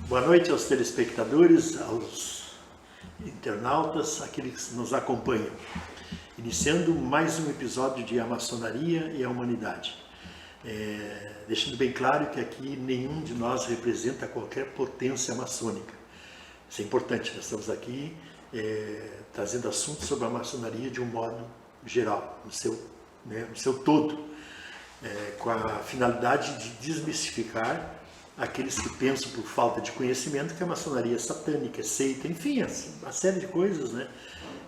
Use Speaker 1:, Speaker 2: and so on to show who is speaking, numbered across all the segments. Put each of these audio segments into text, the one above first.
Speaker 1: Boa noite aos telespectadores, aos internautas, aqueles que nos acompanham. Iniciando mais um episódio de A Maçonaria e a Humanidade. Deixando bem claro que aqui nenhum de nós representa qualquer potência maçônica. Isso é importante, nós estamos aqui trazendo assuntos sobre a maçonaria de um modo geral, no seu todo, com a finalidade de desmistificar aqueles que pensam por falta de conhecimento que a maçonaria é satânica, é seita, enfim, uma série de coisas,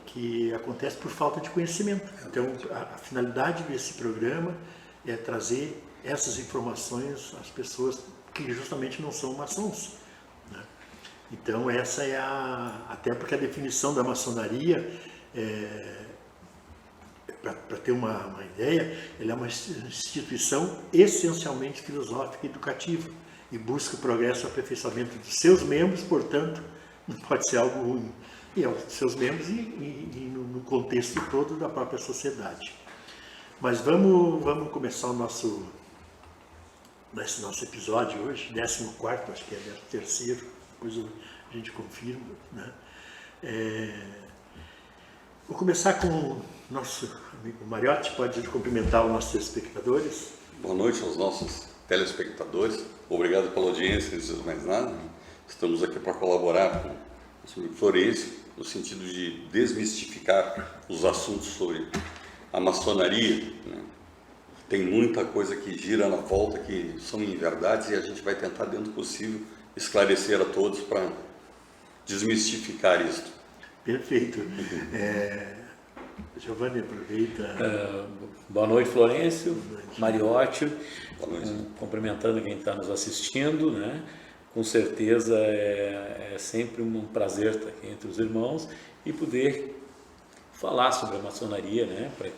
Speaker 1: que acontece por falta de conhecimento. Então, a finalidade desse programa é trazer essas informações às pessoas que justamente não são maçons. Então, essa é até porque a definição da maçonaria, para ter uma ideia, ela é uma instituição essencialmente filosófica e educativa e busca o progresso e o aperfeiçoamento dos seus membros, portanto, não pode ser algo ruim. E aos seus membros e no contexto todo da própria sociedade. Mas vamos começar esse nosso episódio hoje, 14º, acho que é 13º, depois a gente confirma. Vou começar com o nosso amigo Mariotti, pode cumprimentar os nossos telespectadores.
Speaker 2: Boa noite aos nossos telespectadores, obrigado pela audiência, antes de mais nada. Estamos aqui para colaborar com o nosso amigo Florencio, no sentido de desmistificar os assuntos sobre a maçonaria. Tem muita coisa que gira na volta que são inverdades e a gente vai tentar, dentro do possível, esclarecer a todos para desmistificar isto.
Speaker 1: Perfeito. Giovanni, aproveita.
Speaker 3: Boa noite, Florencio, Mariotti,
Speaker 2: Boa noite.
Speaker 3: Cumprimentando quem está nos assistindo, Com certeza é sempre um prazer estar aqui entre os irmãos e poder falar sobre a maçonaria, para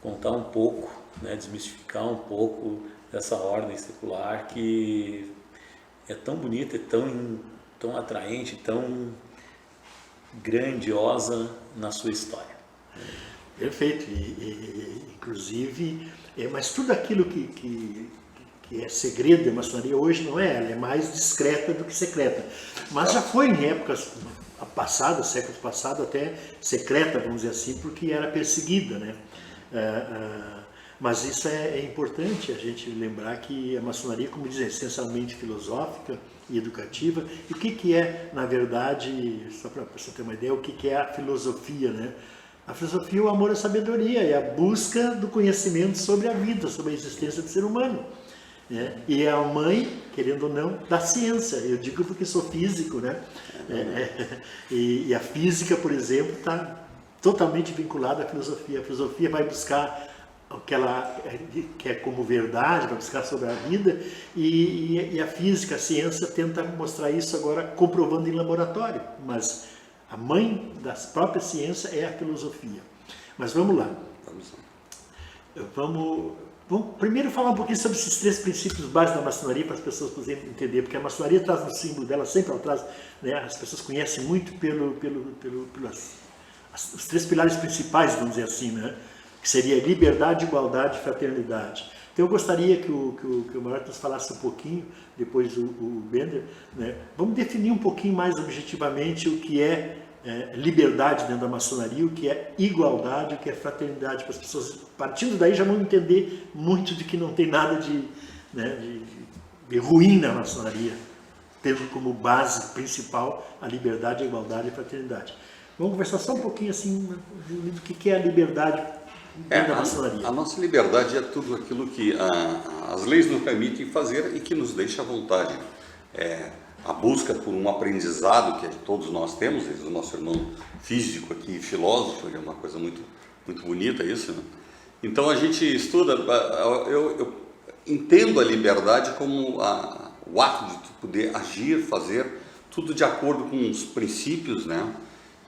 Speaker 3: contar um pouco, desmistificar um pouco dessa ordem secular que é tão bonita, é tão atraente, tão grandiosa na sua história.
Speaker 1: Perfeito, inclusive, mas tudo aquilo que é segredo da maçonaria hoje não é, ela é mais discreta do que secreta. Mas já foi em épocas passadas, séculos passados, até secreta, vamos dizer assim, porque era perseguida, Mas isso é importante a gente lembrar que a maçonaria, como diz, é essencialmente filosófica e educativa. E o que é, na verdade, só para você ter uma ideia, o que é a filosofia, A filosofia é o amor à sabedoria, é a busca do conhecimento sobre a vida, sobre a existência do ser humano. E é a mãe, querendo ou não, da ciência. Eu digo porque sou físico, E a física, por exemplo, está totalmente vinculada à filosofia. A filosofia vai buscar o que ela quer como verdade, vai buscar sobre a vida, e a física, a ciência, tenta mostrar isso agora comprovando em laboratório. Mas a mãe da própria ciência é a filosofia. Mas vamos lá. Vamos primeiro falar um pouquinho sobre esses 3 princípios básicos da maçonaria, para as pessoas poderem entender, porque a maçonaria traz no símbolo dela, sempre ela traz, as pessoas conhecem muito pelos 3 pilares principais, vamos dizer assim, que seria liberdade, igualdade e fraternidade. Então eu gostaria que o Mariotti nos falasse um pouquinho, depois o Bender, Vamos definir um pouquinho mais objetivamente o que é liberdade dentro da maçonaria, o que é igualdade, o que é fraternidade, para as pessoas, partindo daí, já vão entender muito de que não tem nada de ruim na maçonaria, tendo como base principal a liberdade, a igualdade e a fraternidade. Vamos conversar só um pouquinho assim, do que é a liberdade dentro da maçonaria.
Speaker 2: A nossa liberdade é tudo aquilo que as leis nos permitem fazer e que nos deixa à vontade. A busca por um aprendizado que todos nós temos, desde o nosso irmão físico aqui, filósofo, é uma coisa muito, muito bonita isso, Então a gente estuda, eu entendo a liberdade como o ato de poder agir, fazer tudo de acordo com os princípios,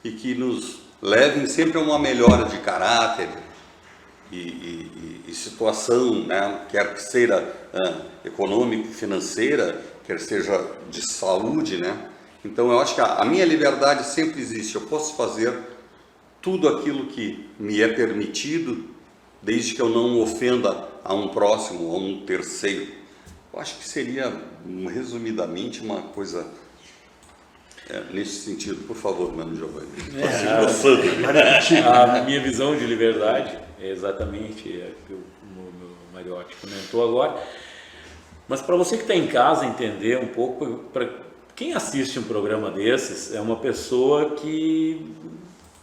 Speaker 2: E que nos levem sempre a uma melhora de caráter e situação, Quer que seja econômica, financeira, quer seja de saúde, Então eu acho que a minha liberdade sempre existe. Eu posso fazer tudo aquilo que me é permitido, desde que eu não ofenda a um próximo, a um terceiro. Eu acho que seria, resumidamente, uma coisa nesse sentido. Por favor, Mano Giovanni.
Speaker 3: A minha visão de liberdade é exatamente o que o Mariotti comentou agora. Mas para você que está em casa entender um pouco, para quem assiste um programa desses, é uma pessoa que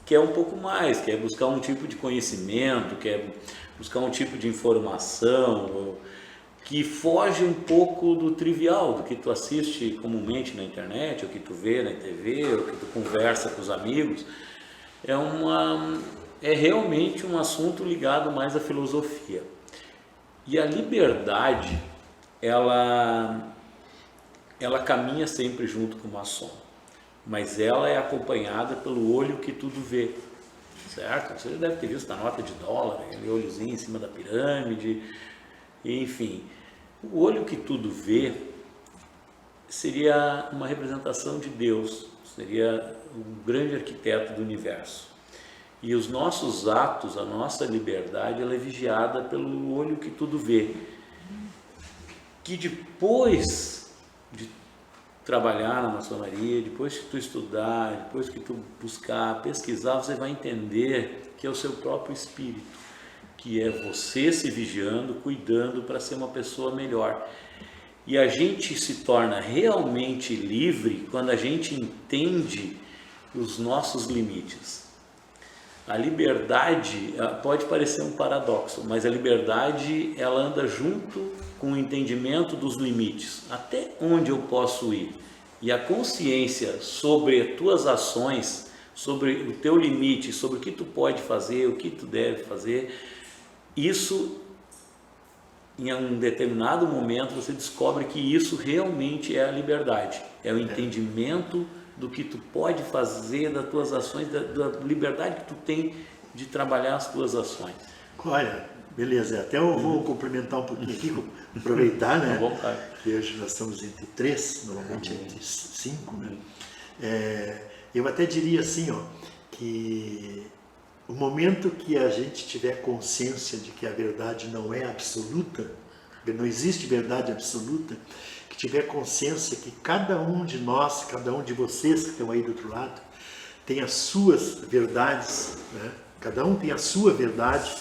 Speaker 3: quer um pouco mais, quer buscar um tipo de conhecimento, quer buscar um tipo de informação, que foge um pouco do trivial, do que tu assiste comumente na internet, ou que tu vê na TV, ou que tu conversa com os amigos. É realmente um assunto ligado mais à filosofia. E a liberdade, ela caminha sempre junto com uma sombra, mas ela é acompanhada pelo olho que tudo vê, certo? Você deve ter visto na nota de dólar, aquele olhozinho em cima da pirâmide, enfim. O olho que tudo vê seria uma representação de Deus, seria o grande arquiteto do universo. E os nossos atos, a nossa liberdade, ela é vigiada pelo olho que tudo vê. Que depois de trabalhar na maçonaria, depois que tu estudar, depois que tu buscar, pesquisar, você vai entender que é o seu próprio espírito, que é você se vigiando, cuidando para ser uma pessoa melhor. E a gente se torna realmente livre quando a gente entende os nossos limites. A liberdade pode parecer um paradoxo, mas a liberdade ela anda junto com o entendimento dos limites, até onde eu posso ir. E a consciência sobre as tuas ações, sobre o teu limite, sobre o que tu pode fazer, o que tu deve fazer, isso, em um determinado momento, você descobre que isso realmente é a liberdade, é o entendimento do que tu pode fazer, das tuas ações, da liberdade que tu tem de trabalhar as tuas ações.
Speaker 1: Olha, beleza, até eu vou complementar um pouquinho aqui, aproveitar, né? Que hoje nós estamos entre 3, normalmente entre 5, né? Eu até diria assim, ó, que o momento que a gente tiver consciência de que a verdade não é absoluta, não existe verdade absoluta, que tiver consciência que cada um de nós, cada um de vocês que estão aí do outro lado, tem as suas verdades, né? Cada um tem a sua verdade,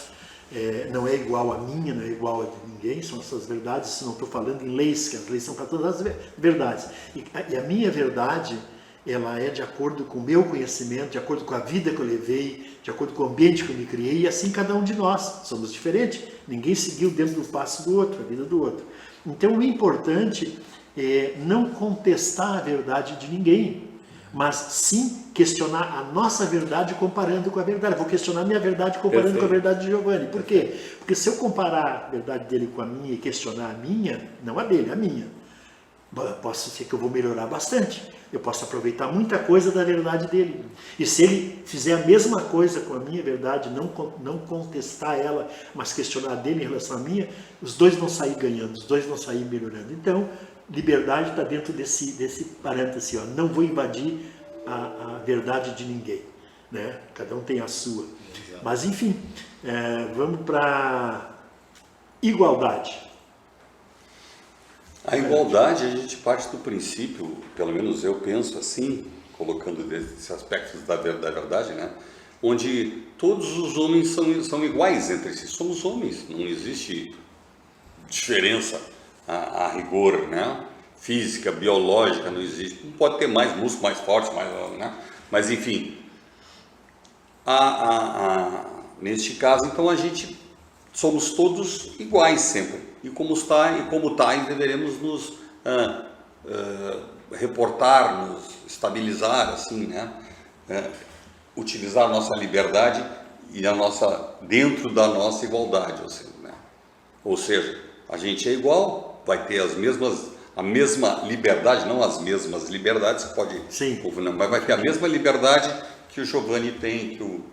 Speaker 1: não é igual a minha, não é igual a de ninguém, são as suas verdades, não estou falando em leis, que as leis são para todas as verdades. E a minha verdade, ela é de acordo com o meu conhecimento, de acordo com a vida que eu levei, de acordo com o ambiente que eu me criei, e assim cada um de nós. Somos diferentes, ninguém seguiu dentro do passo do outro, a vida do outro. Então o importante é não contestar a verdade de ninguém, mas sim questionar a nossa verdade comparando com a verdade. Vou questionar a minha verdade comparando com a verdade de Giovanni. Por quê? Porque se eu comparar a verdade dele com a minha e questionar a minha, não a dele, a minha, posso ser que eu vou melhorar bastante. Eu posso aproveitar muita coisa da verdade dele. E se ele fizer a mesma coisa com a minha verdade, não contestar ela, mas questionar a dele em relação à minha, os dois vão sair ganhando, os dois vão sair melhorando. Então, liberdade está dentro desse parâmetro assim, ó, não vou invadir a verdade de ninguém, né? Cada um tem a sua. Exato. Mas enfim, vamos para igualdade.
Speaker 2: A igualdade, a gente parte do princípio, pelo menos eu penso assim, colocando esses aspectos da verdade, né? Onde todos os homens são iguais entre si, somos homens, não existe diferença a rigor, né? Física, biológica, não existe, não pode ter mais músculos mais fortes, né? Mas enfim, neste caso, então a gente somos todos iguais sempre, e como está, e deveremos nos reportar, nos estabilizar, assim, né? Utilizar a nossa liberdade e dentro da nossa igualdade, né? Ou seja, a gente é igual, vai ter a mesma liberdade, não as mesmas liberdades, pode, mas vai ter a mesma liberdade que o Giovanni tem, que o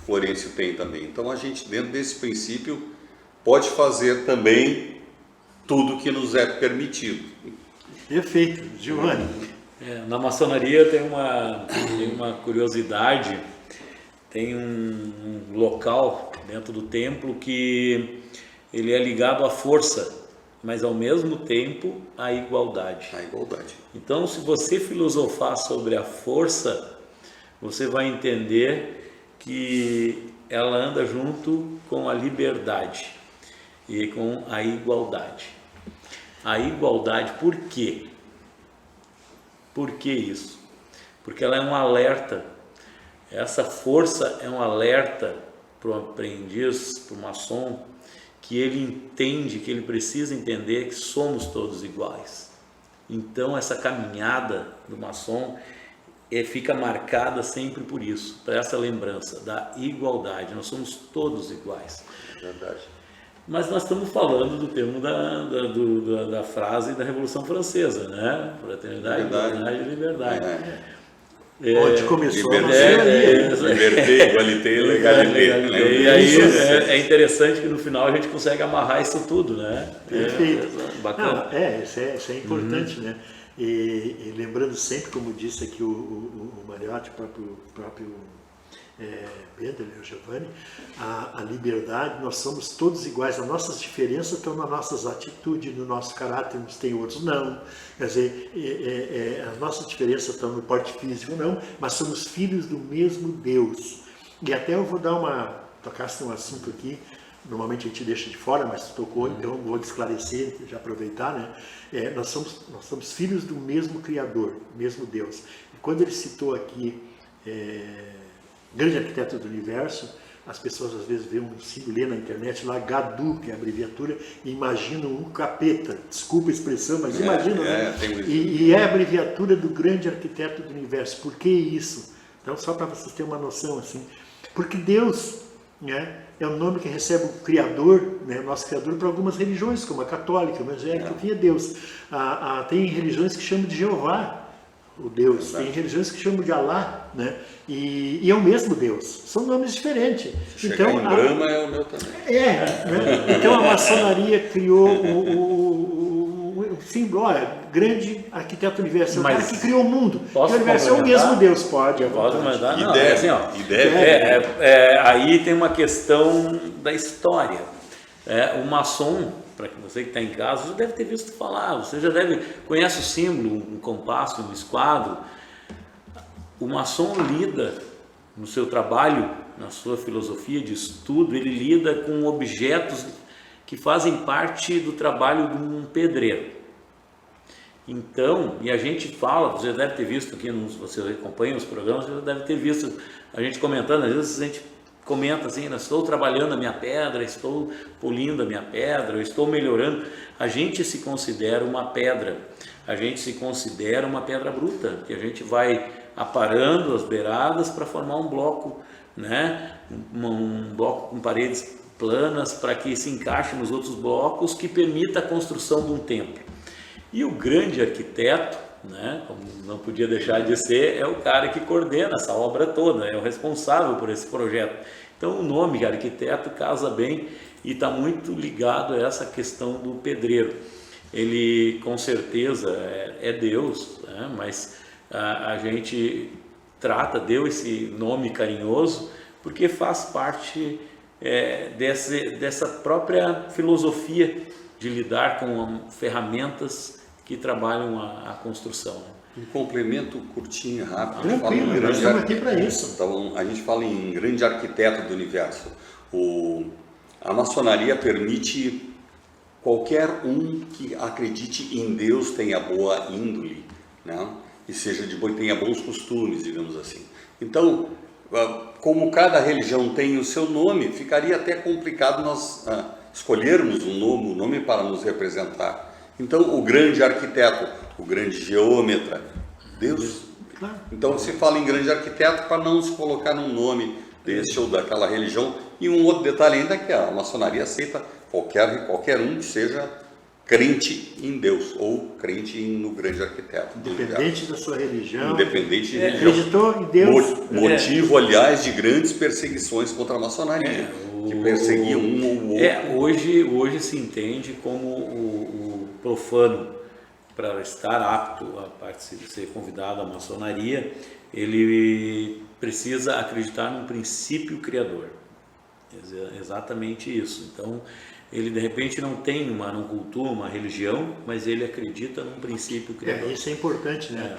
Speaker 2: Florencio tem também. Então a gente, dentro desse princípio, pode fazer também tudo que nos é permitido.
Speaker 1: Perfeito, Giovanni.
Speaker 3: Na maçonaria tem uma curiosidade, tem um local dentro do templo que ele é ligado à força, mas ao mesmo tempo a igualdade.
Speaker 2: A igualdade.
Speaker 3: Então, se você filosofar sobre a força, você vai entender que ela anda junto com a liberdade e com a igualdade. A igualdade, por quê? Por que isso? Porque ela é um alerta. Essa força é um alerta para o aprendiz, para o maçom, que ele entende, que ele precisa entender que somos todos iguais. Então essa caminhada do maçom fica marcada sempre por isso, para essa lembrança da igualdade. Nós somos todos iguais.
Speaker 2: Verdade.
Speaker 3: Mas nós estamos falando do termo da frase da Revolução Francesa, né? Fraternidade, igualdade e liberdade.
Speaker 1: Onde começou a
Speaker 2: maçonaria. Liberté, igualité, legalité.
Speaker 3: E aí é interessante que no final a gente consegue amarrar isso tudo, né?
Speaker 1: Perfeito.
Speaker 3: Bacana.
Speaker 1: Não, isso é importante, né? E lembrando sempre, como disse aqui o Mariotti, o próprio Pedro e o Giovanni, a liberdade, nós somos todos iguais, as nossas diferenças estão nas nossas atitudes, no nosso caráter, uns tem outros não, quer dizer, as nossas diferenças estão no porte físico não, mas somos filhos do mesmo Deus. E até eu vou tocasse um assunto aqui, normalmente a gente deixa de fora, mas tocou, então vou esclarecer, já aproveitar, né? Nós somos filhos do mesmo Criador, mesmo Deus. E quando ele citou aqui grande arquiteto do universo, as pessoas às vezes veem um símbolo, lê na internet lá, GADU, que é a abreviatura, e imaginam um capeta, desculpa a expressão, mas imaginam, né? E é a abreviatura do grande arquiteto do universo. Por que isso? Então, só para vocês terem uma noção, assim, porque Deus, né, é o nome que recebe o Criador, né, o nosso Criador, para algumas religiões, como a católica, a evangélica, que é Deus. Tem religiões que chamam de Jeová, o Deus. Tem religiões que chamam de Alá, né? E é o mesmo Deus. São nomes diferentes.
Speaker 2: Se então, em Brahma é o meu também.
Speaker 1: Né? Então a maçonaria criou o símbolo, olha, grande arquiteto do universo, é o cara que criou o mundo. O universo é o mesmo Deus, pode.
Speaker 3: Pode mandar, não.
Speaker 2: Deve,
Speaker 3: assim, ó,
Speaker 2: deve.
Speaker 3: aí tem uma questão da história. O maçom, para você que está em casa, já deve ter visto falar, você já conhece o símbolo, um compasso, um esquadro. O maçom lida no seu trabalho, na sua filosofia de estudo, ele lida com objetos que fazem parte do trabalho de um pedreiro. Então, e a gente fala, você deve ter visto aqui, você acompanha os programas, você já deve ter visto a gente comentando, às vezes a gente comenta assim, estou trabalhando a minha pedra, estou polindo a minha pedra, estou melhorando. A gente se considera uma pedra, a gente se considera uma pedra bruta, que a gente vai aparando as beiradas para formar um bloco, né? Um bloco com paredes planas para que se encaixe nos outros blocos, que permita a construção de um templo. E o grande arquiteto, né, como não podia deixar de ser, é o cara que coordena essa obra toda, é o responsável por esse projeto. Então o nome arquiteto casa bem e está muito ligado a essa questão do pedreiro. Ele com certeza é Deus, né, mas a gente deu esse nome carinhoso porque faz parte dessa própria filosofia de lidar com
Speaker 1: ferramentas
Speaker 3: que trabalham a construção.
Speaker 2: Um complemento curtinho, rápido.
Speaker 1: Tranquilo, nós estamos aqui para isso.
Speaker 2: Então, a gente fala em grande arquiteto do universo. A maçonaria permite qualquer um que acredite em Deus tenha boa índole, né? E tenha bons costumes, digamos assim. Então, como cada religião tem o seu nome, ficaria até complicado nós escolhermos um nome para nos representar. Então, o grande arquiteto, o grande geômetra, Deus. Então, se fala em grande arquiteto para não se colocar num nome desse ou daquela religião. E um outro detalhe ainda é que a maçonaria aceita qualquer um que seja crente em Deus ou crente no grande arquiteto.
Speaker 1: Independente da sua religião.
Speaker 2: Independente de religião.
Speaker 1: Acreditou em Deus.
Speaker 2: Motivo, aliás, de grandes perseguições contra a maçonaria. Que perseguiam um ou outro.
Speaker 3: Hoje se entende como o profano, para estar apto a ser convidado à maçonaria, ele precisa acreditar num princípio criador. Exatamente isso. Então, ele de repente não cultua uma religião, mas ele acredita num princípio criador.
Speaker 1: Isso é importante, né?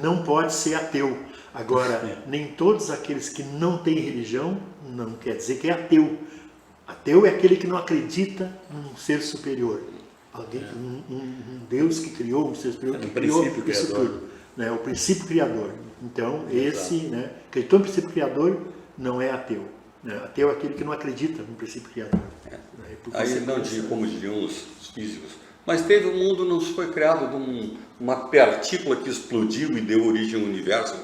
Speaker 1: Não pode ser ateu. Agora, nem todos aqueles que não têm religião não quer dizer que é ateu. Ateu é aquele que não acredita num ser superior. Um Deus que criou, um ser superior que criou isso tudo. Né? O princípio criador. Então, né? Acreditou no princípio criador não é ateu. Né? Ateu é aquele que não acredita no princípio criador.
Speaker 2: Aí não digo como diriam os físicos, mas o mundo não foi criado de uma partícula que explodiu e deu origem ao universo,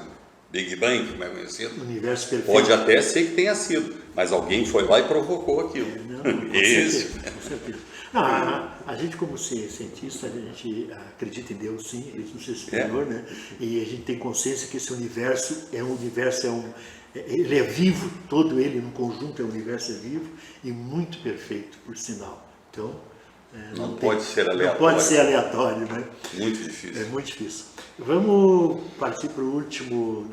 Speaker 2: Big Bang, como é conhecido.
Speaker 1: Universo perfeito.
Speaker 2: Pode até ser que tenha sido, mas alguém foi lá e provocou aquilo.
Speaker 1: Com certeza. Não, a gente como cientista, a gente acredita em Deus, sim, ele é um ser superior, né? E a gente tem consciência que esse universo ele é vivo, todo ele no conjunto, o universo é vivo e muito perfeito, por sinal. Então,
Speaker 2: não pode ser aleatório.
Speaker 1: Não pode ser aleatório, né?
Speaker 2: Muito difícil.
Speaker 1: É muito difícil. Vamos partir para o último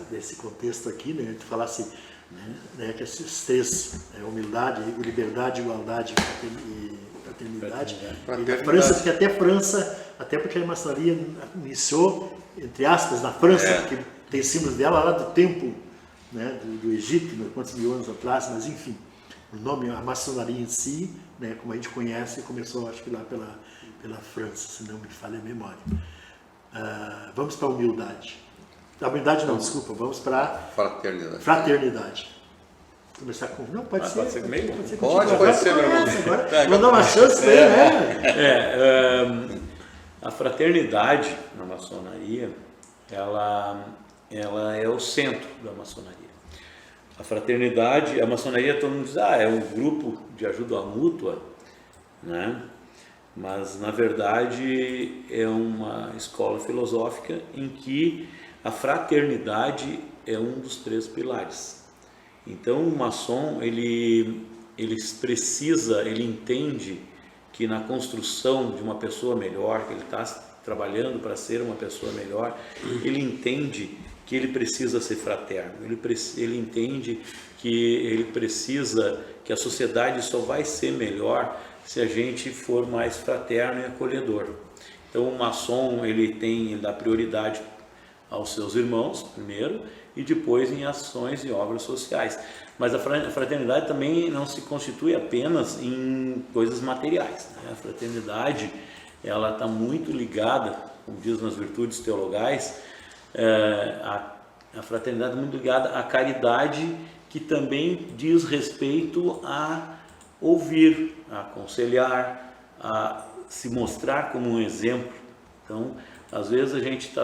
Speaker 1: desse contexto aqui, né? A gente falasse né, que esses três, humildade, liberdade, igualdade e fraternidade. E a França, porque até porque a maçonaria iniciou, entre aspas, na França, porque tem símbolos dela lá do tempo, né, do Egito, quantos mil anos atrás, mas enfim, o nome, a maçonaria em si, né, como a gente conhece, começou acho que lá pela França, se não me falha a memória. Vamos para a humildade. A humildade não, desculpa, vamos para a fraternidade. Começar com. Não, pode ser.
Speaker 2: Pode ser, meu irmão.
Speaker 1: Agora, vou dar uma chance para ele, né?
Speaker 3: A fraternidade na maçonaria, ela é o centro da maçonaria. A fraternidade, a maçonaria, todo mundo diz, é um grupo de ajuda mútua, né? Mas, na verdade, é uma escola filosófica em que a fraternidade é um dos três pilares. Então, o maçom, ele entende que na construção de uma pessoa melhor, que ele está trabalhando para ser uma pessoa melhor, ele entende que ele precisa ser fraterno, ele entende que que a sociedade só vai ser melhor se a gente for mais fraterno e acolhedor. Então o maçom ele dá prioridade aos seus irmãos primeiro e depois em ações e obras sociais. Mas a fraternidade também não se constitui apenas em coisas materiais, né? A fraternidade ela está muito ligada, como diz nas virtudes teologais, a fraternidade é muito ligada à caridade, que também diz respeito a ouvir, a aconselhar, a se mostrar como um exemplo. Então, às vezes a gente está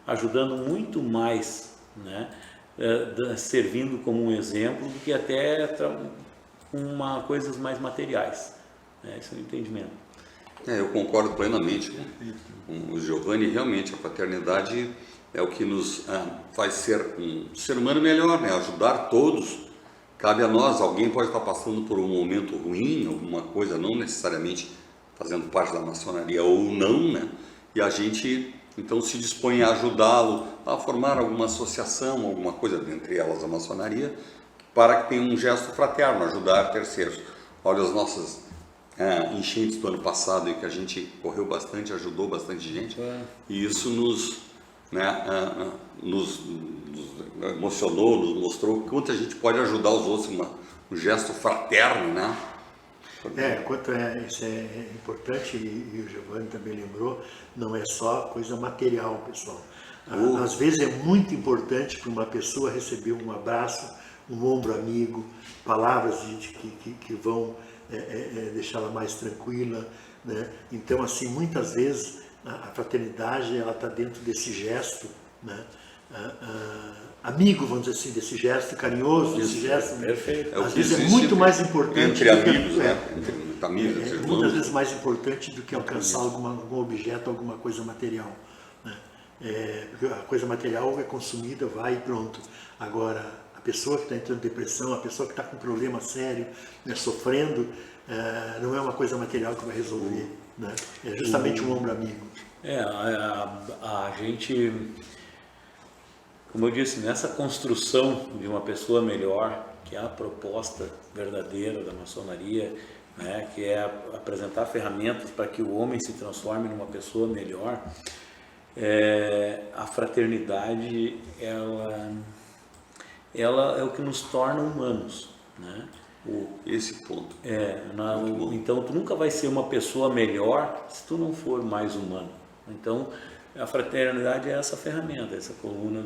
Speaker 3: ajudando muito mais, né, servindo como um exemplo do que até com coisas mais materiais. Esse é o entendimento.
Speaker 2: Eu concordo plenamente com o Giovanni. Realmente a fraternidade é o que nos faz ser um ser humano melhor, né? Ajudar todos. Cabe a nós, alguém pode estar passando por um momento ruim, alguma coisa, não necessariamente fazendo parte da maçonaria ou não, né? E a gente então se dispõe a ajudá-lo a formar alguma associação, alguma coisa, dentre elas a maçonaria, para que tenha um gesto fraterno, ajudar terceiros. Olha as nossas enchentes do ano passado, em que a gente correu bastante, ajudou bastante gente, e isso nos emocionou, nos mostrou quanto a gente pode ajudar os outros, um gesto fraterno, né?
Speaker 1: Isso é importante, e o Giovanni também lembrou, não é só coisa material, pessoal. Às vezes é muito importante para uma pessoa receber um abraço, um ombro amigo, palavras que vão deixá-la mais tranquila, né? Então, assim, muitas vezes a fraternidade ela está dentro desse gesto, né? Amigo, vamos dizer assim, desse gesto carinhoso, desse gesto.
Speaker 3: Perfeito.
Speaker 1: Às vezes é muito mais importante
Speaker 2: entre amigos, né? Entre amigos,
Speaker 1: muitas vezes mais importante do que alcançar algum objeto, alguma coisa material, né? Porque a coisa material é consumida, vai e pronto. Agora, a pessoa que está entrando em depressão, a pessoa que está com um problema sério, né, sofrendo, não é uma coisa material que vai resolver, né? É justamente um ombro amigo.
Speaker 3: A gente, como eu disse, nessa construção de uma pessoa melhor, que é a proposta verdadeira da maçonaria, né, que é apresentar ferramentas para que o homem se transforme numa pessoa melhor, a fraternidade ela é o que nos torna humanos, né?
Speaker 2: Esse ponto.
Speaker 3: Então tu nunca vai ser uma pessoa melhor se tu não for mais humano. Então a fraternidade é essa ferramenta, essa coluna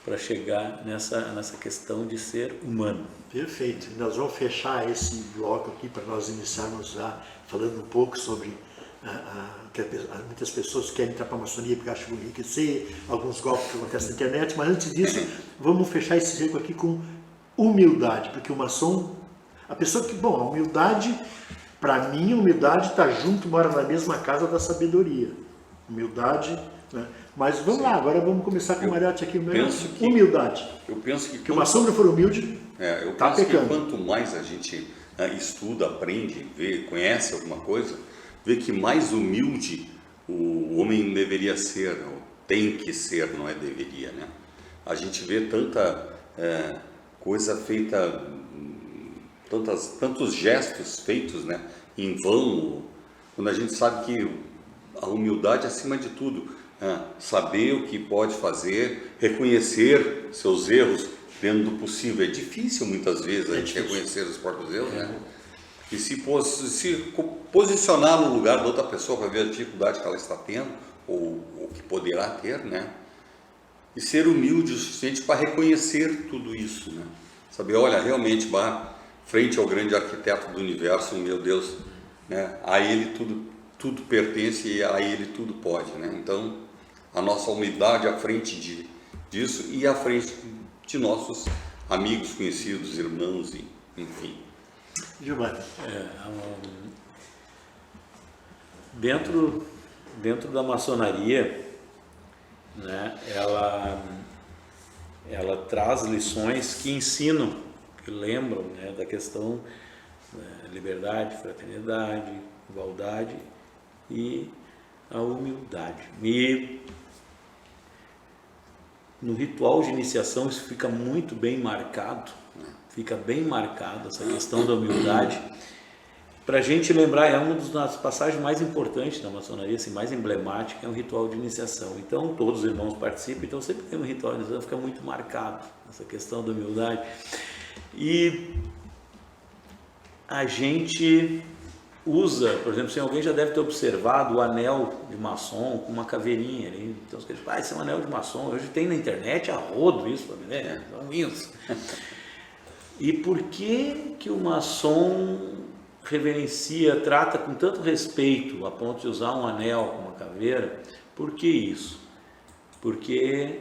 Speaker 3: para chegar nessa questão de ser humano.
Speaker 1: Perfeito. Nós vamos fechar esse bloco aqui para nós iniciarmos já falando um pouco sobre que muitas pessoas querem entrar para a maçonaria porque acham que vão enriquecer, alguns golpes que acontecem na internet, mas antes disso, vamos fechar esse ciclo aqui com humildade, porque o maçom, a pessoa que, bom, a humildade, para mim, a humildade está junto, mora na mesma casa da sabedoria. Humildade, né? Mas vamos lá, agora vamos começar com o Mariotti aqui. Humildade.
Speaker 2: Eu penso que
Speaker 1: o maçom não for humilde,
Speaker 2: eu
Speaker 1: tá
Speaker 2: penso
Speaker 1: pecando.
Speaker 2: que quanto mais a gente estuda, aprende, vê, conhece alguma coisa, vê que mais humilde o homem deveria ser, ou tem que ser, não é deveria, né? A gente vê tanta coisa feita, tantos gestos feitos, né, em vão, quando a gente sabe que a humildade acima de tudo, saber o que pode fazer, reconhecer seus erros dentro do possível. É difícil muitas vezes a gente reconhecer os próprios erros, né? E se posicionar no lugar da outra pessoa para ver a dificuldade que ela está tendo, ou o que poderá ter, né? E ser humilde o suficiente para reconhecer tudo isso, né? Saber, olha, realmente, frente ao grande arquiteto do universo, meu Deus, né? A ele tudo pertence e a ele tudo pode, né? Então, a nossa humildade à frente disso e à frente de nossos amigos, conhecidos, irmãos, enfim.
Speaker 1: Giovanni.
Speaker 3: Dentro da maçonaria, né, ela traz lições que ensinam, que lembram, né, da questão liberdade, fraternidade, igualdade e a humildade. E no ritual de iniciação isso fica muito bem marcado, essa questão da humildade. Para a gente lembrar, é uma das passagens mais importantes da maçonaria, assim, mais emblemática, é o ritual de iniciação. Então todos os irmãos participam, então sempre tem um ritual de iniciação, fica muito marcado essa questão da humildade. E a gente usa, por exemplo, se alguém já deve ter observado o anel de maçom com uma caveirinha ali. Então os caras, isso é um anel de maçom. Hoje tem na internet a rodo isso, né? São isso. E por que o maçom reverencia, trata com tanto respeito a ponto de usar um anel, uma caveira? Por que isso? Porque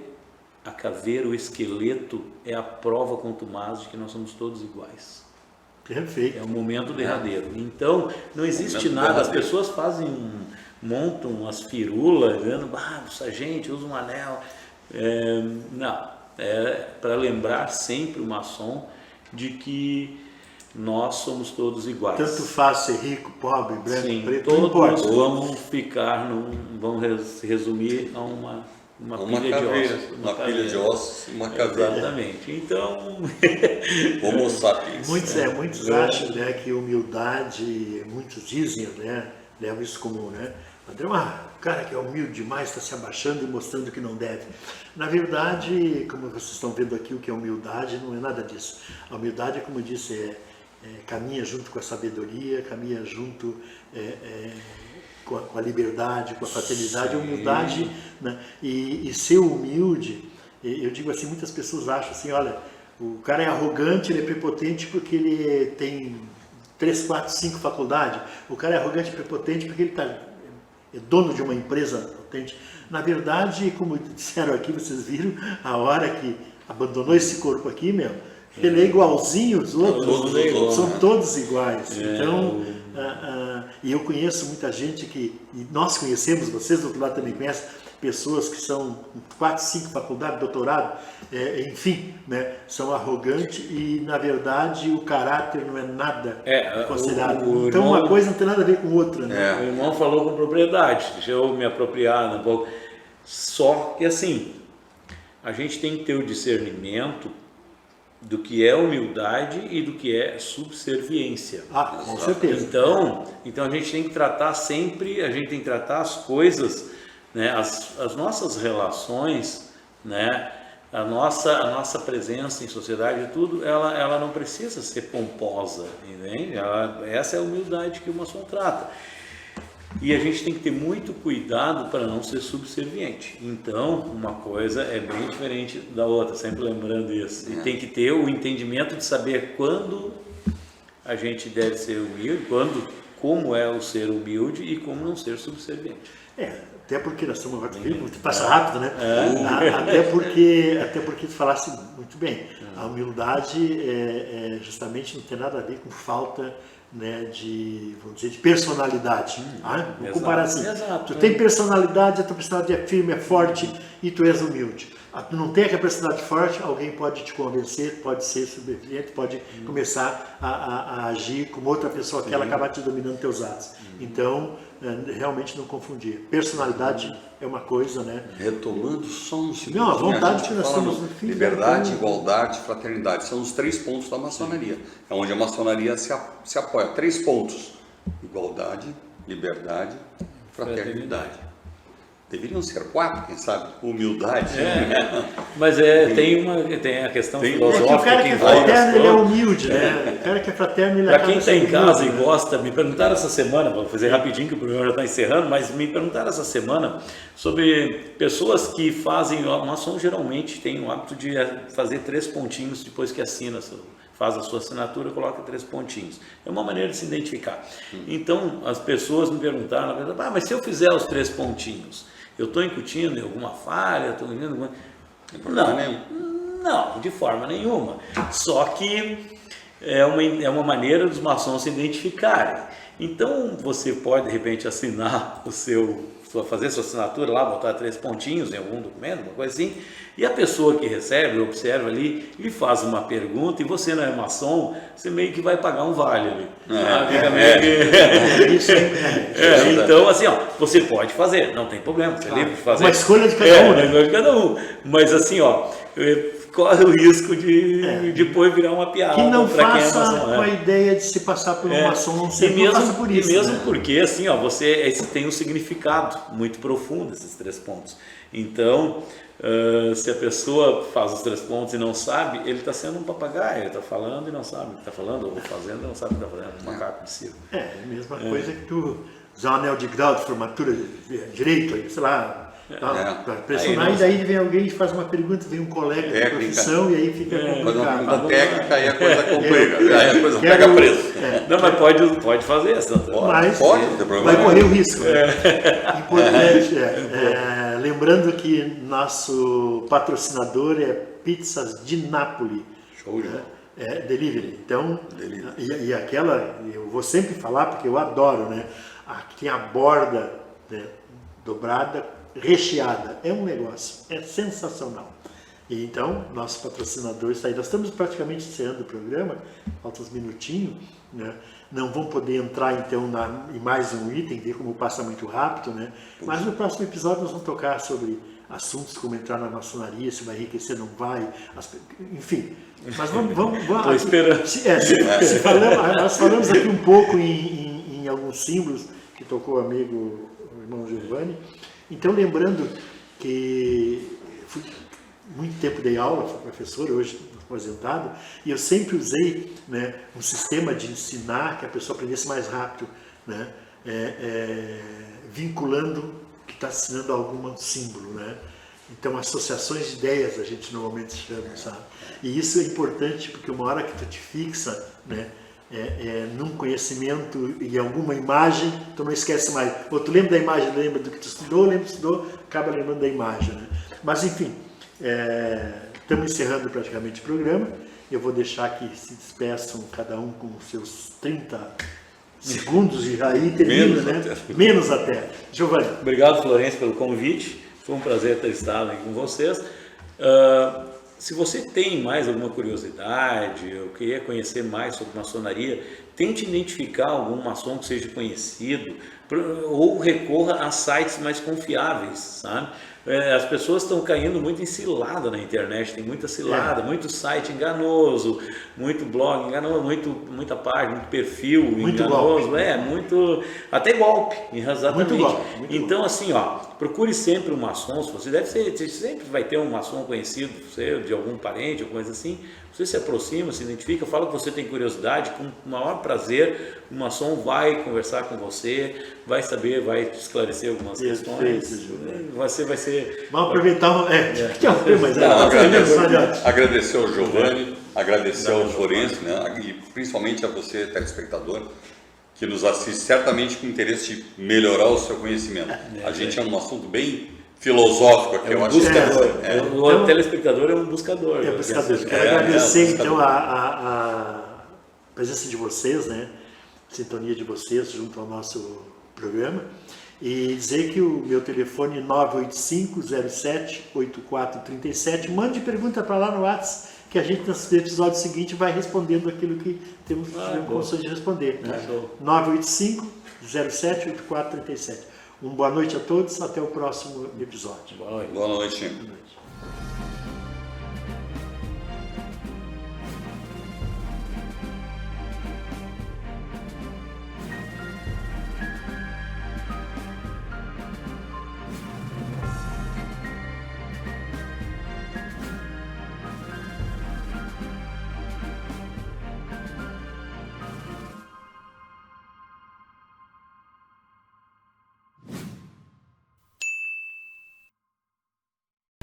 Speaker 3: a caveira, o esqueleto, é a prova contumaz de que nós somos todos iguais.
Speaker 1: Perfeito.
Speaker 3: É o momento derradeiro. Então, não existe nada. As pessoas montam umas firulas, dizendo, o sargento usa um anel. Não, é para lembrar sempre o maçom de que nós somos todos iguais.
Speaker 1: Tanto faz ser rico, pobre, branco,
Speaker 3: sim,
Speaker 1: preto, não importa.
Speaker 3: Vamos se resumir a uma pilha
Speaker 2: caveira,
Speaker 3: de ossos.
Speaker 2: Uma pilha de ossos, uma caveira.
Speaker 3: Exatamente. Então...
Speaker 2: Homo sapiens.
Speaker 1: Muitos acham, né, que humildade, muitos dizem, né, levam isso como, né, André, o cara que é humilde demais está se abaixando e mostrando que não deve. Na verdade, como vocês estão vendo aqui, o que é humildade não é nada disso. A humildade, como eu disse, caminha junto com a sabedoria, caminha junto com a liberdade, com a fraternidade. A humildade, né, e ser humilde, eu digo assim, muitas pessoas acham assim, olha, o cara é arrogante, ele é prepotente porque ele tem 3, 4, 5 faculdades. O cara é arrogante e prepotente porque ele é dono de uma empresa potente. Na verdade, como disseram aqui, vocês viram, a hora que abandonou esse corpo aqui, ele é igualzinho os outros, são todos iguais. Então, e eu conheço muita gente e nós conhecemos, vocês do outro lado também conhecem, pessoas que são 4, 5 faculdades, doutorado, enfim, né, são arrogantes e, na verdade, o caráter não é nada considerado. Então, uma coisa não tem nada a ver com outra. Né?
Speaker 3: O irmão falou com propriedade, deixa eu me apropriar um pouco. Só que, assim, a gente tem que ter o discernimento do que é humildade e do que é subserviência.
Speaker 1: Ah, com certeza.
Speaker 3: Então a gente tem que tratar sempre, a gente tem que tratar as coisas, né, as nossas relações, né, a nossa presença em sociedade e tudo, ela não precisa ser pomposa, entende? Essa é a humildade que o maçom trata. E a gente tem que ter muito cuidado para não ser subserviente. Então, uma coisa é bem diferente da outra, sempre lembrando isso. E tem que ter o entendimento de saber quando a gente deve ser humilde, como é o ser humilde e como não ser subserviente.
Speaker 1: Até porque nós estamos agora, passa rápido, né? Até porque tu falasse muito bem. A humildade justamente não tem nada a ver com falta, né, vamos dizer, de personalidade. Vou comparar assim. Tu tem personalidade, a tua personalidade é firme, é forte e tu és humilde. Tu não tem aquela personalidade forte, alguém pode te convencer, pode ser subserviente, pode começar a agir como outra pessoa que ela acaba te dominando teus atos. Então, realmente não confundir. Personalidade é uma coisa, né?
Speaker 2: Retomando só um segundo.
Speaker 1: Não, a vontade que nós temos no fim.
Speaker 2: Liberdade, igualdade, fraternidade. São os 3 pontos da maçonaria. É onde a maçonaria se apoia. 3 pontos. Igualdade, liberdade, fraternidade. Deveriam ser 4, quem sabe? Humildade.
Speaker 3: Mas tem a questão filosófica.
Speaker 1: O cara que é fraterno, ele é humilde, né? O cara que é fraterno, ele
Speaker 3: Para quem está em casa e gosta, me perguntaram essa semana, vou fazer rapidinho que o programa já está encerrando, mas me perguntaram essa semana sobre pessoas que fazem, o maçom geralmente tem o hábito de fazer 3 pontinhos depois que assina, faz a sua assinatura, coloca 3 pontinhos. É uma maneira de se identificar. Então, as pessoas me perguntaram, mas se eu fizer os 3 pontinhos, eu estou incutindo em alguma falha? Não, de forma nenhuma. Só que é uma maneira dos maçons se identificarem. Então, você pode, de repente, assinar fazer sua assinatura lá, botar 3 pontinhos em algum documento, uma coisa assim, e a pessoa que recebe, observa ali, lhe faz uma pergunta, e você não é maçom, você meio que vai pagar um vale ali. Então, assim, você pode fazer, não tem problema, você é livre de fazer.
Speaker 1: Uma escolha de cada um, né?
Speaker 3: Uma escolha de cada um. Mas assim, corre o risco de depois virar uma piada.
Speaker 1: Que não
Speaker 3: faça
Speaker 1: quem é maçom, com a ideia de se passar por um maçom, não passa por isso.
Speaker 3: E mesmo porque, assim, você tem um significado muito profundo, esses 3 pontos. Então, se a pessoa faz os 3 pontos e não sabe, ele está sendo um papagaio, ele está falando e não sabe o que está falando, ou fazendo e não sabe o que está fazendo, um macaco de circo.
Speaker 1: A mesma coisa que tu usar um anel de grau de formatura direito, sei lá, para pressionar, e daí vem alguém e faz uma pergunta, vem um colega de profissão e aí fica complicado.
Speaker 2: Faz uma pergunta técnica e a coisa complica, aí a coisa pega preso.
Speaker 3: Não, mas pode fazer essa.
Speaker 1: Mas
Speaker 2: pode, não tem problema.
Speaker 1: Vai correr o risco. Importante lembrando que nosso patrocinador é Pizzas de Nápoles.
Speaker 2: Show de bola.
Speaker 1: Delivery. Então, e aquela, eu vou sempre falar porque eu adoro, né? Aqui tem a borda, né, dobrada, recheada. É um negócio, é sensacional. E então, nosso patrocinador está aí. Nós estamos praticamente encerrando o programa, falta uns minutinhos, né? Não vão poder entrar então em mais um item, ver como passa muito rápido, né? Mas no próximo episódio nós vamos tocar sobre assuntos como entrar na maçonaria, se vai enriquecer, não vai, enfim. Mas vamos
Speaker 3: Estou esperando.
Speaker 1: Nós falamos aqui um pouco em alguns símbolos que tocou o amigo, o irmão Giovanni. Então, lembrando que fui muito tempo dei aula, fui professor, hoje aposentado, e eu sempre usei, né, um sistema de ensinar que a pessoa aprendesse mais rápido, né, vinculando que está ensinando algum símbolo, né? Então, associações de ideias a gente normalmente chama, sabe? E isso é importante porque uma hora que tu te fixa, né, num conhecimento e alguma imagem, tu não esquece mais. Ou tu lembra da imagem, lembra do que tu estudou, acaba lembrando da imagem, né? Mas, enfim, estamos encerrando praticamente o programa. Eu vou deixar que se despeçam cada um com os seus 30 segundos e aí termina, né? Menos até. Giovanni.
Speaker 3: Obrigado, Florencio, pelo convite. Foi um prazer ter estado aqui com vocês. se você tem mais alguma curiosidade, ou queria conhecer mais sobre maçonaria, tente identificar algum maçom que seja conhecido, ou recorra a sites mais confiáveis, sabe? As pessoas estão caindo muito em cilada na internet, tem muita cilada, muito site enganoso, muito blog enganoso, muita página, muito perfil
Speaker 1: muito
Speaker 3: enganoso,
Speaker 1: golpe.
Speaker 3: Muito, até golpe, exatamente.
Speaker 1: Muito golpe, muito
Speaker 3: então, assim, procure sempre um maçom, você sempre vai ter um maçom conhecido, seu, de algum parente, ou coisa assim. Você se aproxima, se identifica, fala que você tem curiosidade, com o maior prazer, o maçom vai conversar com você, vai saber, vai te esclarecer algumas questões. Você vai ser...
Speaker 1: Vamos aproveitar,
Speaker 2: agradecer ao Giovanni, agradecer ao Florencio, né? E principalmente a você, telespectador, que nos assiste certamente com interesse de melhorar o seu conhecimento. A gente é um assunto bem filosófico aqui, eu acho.
Speaker 3: O telespectador é um buscador.
Speaker 1: É buscador. Quero agradecer então a presença de vocês, né? A sintonia de vocês junto ao nosso programa, e dizer que o meu telefone é 985-07-8437. Mande pergunta para lá no WhatsApp, que a gente no episódio seguinte vai respondendo aquilo que temos condições de responder. Né? 985-07-8437. Boa noite a todos, até o próximo episódio.
Speaker 2: Boa noite.